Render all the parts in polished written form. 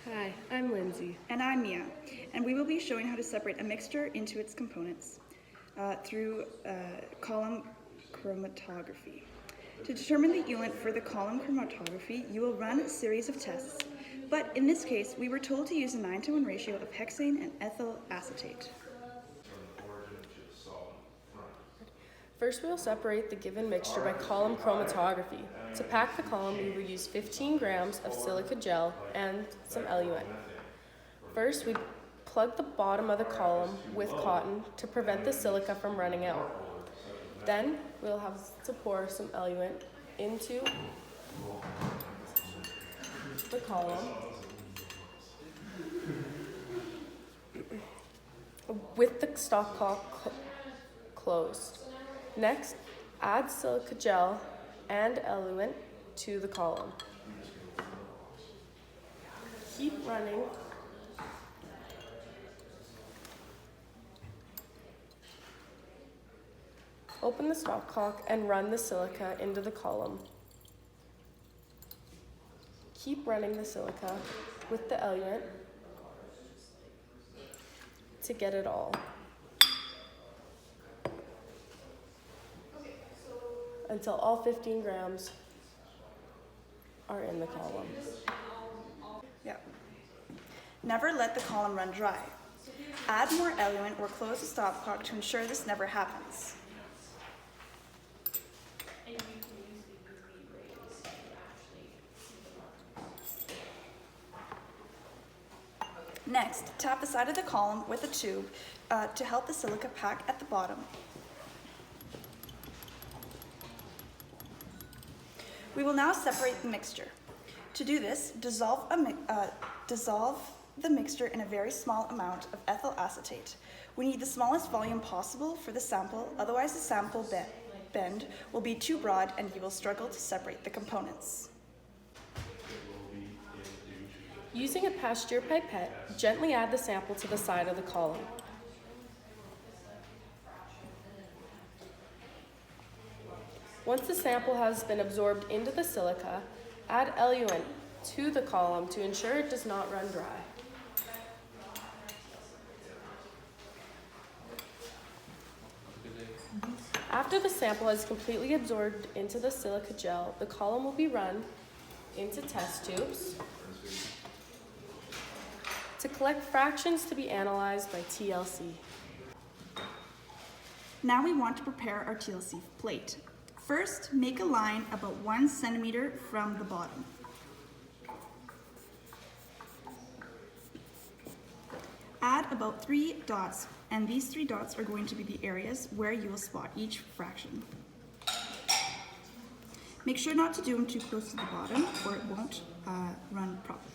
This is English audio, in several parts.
Hi, I'm Lindsey. And I'm Mia, and we will be showing how to separate a mixture into its components through column chromatography. To determine the eluent for the column chromatography, you will run a series of tests, but in this case, we were told to use a 9:1 ratio of hexane and ethyl acetate. First, we will separate the given mixture by column chromatography. To pack the column, we will use 15 grams of silica gel and some eluent. First, we plug the bottom of the column with cotton to prevent the silica from running out. Then, we'll have to pour some eluent into the column with the stopcock closed. Next, add silica gel and eluent to the column. Keep running Open the stopcock and run the silica into the column. Keep running the silica with the eluent to get it all. Until all 15 grams are in the column. Yeah. Never let the column run dry. Add more eluent or close the stopcock to ensure this never happens. Next, tap the side of the column with a tube to help the silica pack at the bottom. We will now separate the mixture. To do this, dissolve the mixture in a very small amount of ethyl acetate. We need the smallest volume possible for the sample, otherwise the sample bend will be too broad and you will struggle to separate the components. Using a pasteur pipette, gently add the sample to the side of the column. Once the sample has been absorbed into the silica, add eluent to the column to ensure it does not run dry. After the sample has completely absorbed into the silica gel, the column will be run into test tubes to collect fractions to be analyzed by TLC. Now we want to prepare our TLC plate. First, make a line about 1 centimeter from the bottom. Add about 3 dots, and these 3 dots are going to be the areas where you will spot each fraction. Make sure not to do them too close to the bottom or it won't run properly.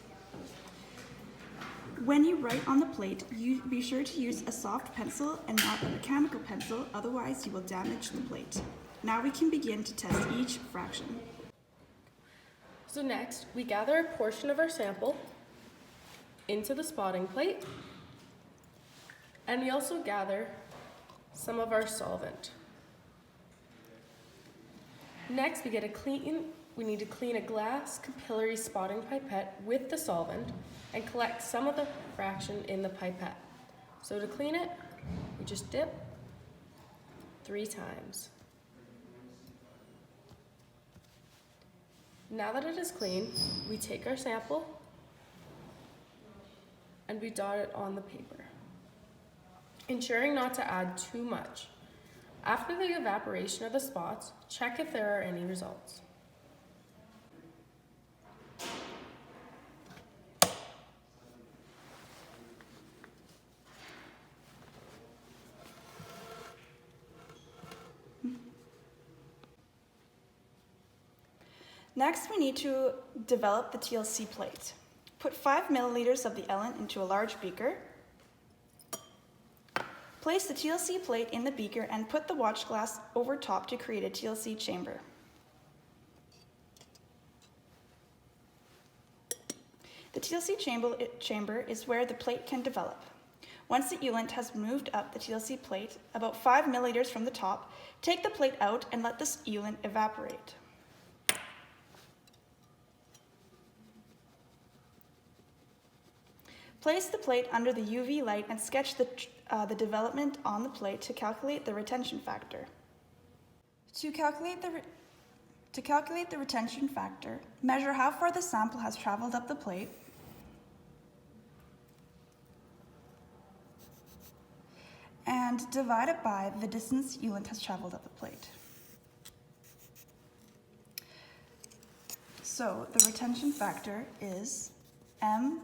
When you write on the plate, you be sure to use a soft pencil and not a mechanical pencil, otherwise you will damage the plate. Now we can begin to test each fraction. So next, we gather a portion of our sample into the spotting plate, and we also gather some of our solvent. Next, we need to clean a glass capillary spotting pipette with the solvent and collect some of the fraction in the pipette. So to clean it, we just dip 3 times. Now that it is clean, we take our sample and we dot it on the paper, ensuring not to add too much. After the evaporation of the spots, check if there are any results. Next, we need to develop the TLC plate. Put 5 milliliters of the eluent into a large beaker. Place the TLC plate in the beaker and put the watch glass over top to create a TLC chamber. The TLC chamber is where the plate can develop. Once the eluent has moved up the TLC plate about 5 milliliters from the top, take the plate out and let this eluent evaporate. Place the plate under the UV light and sketch the development on the plate to calculate the retention factor. To calculate the retention factor, measure how far the sample has traveled up the plate and divide it by the distance ULINT has traveled up the plate. So the retention factor is m/n.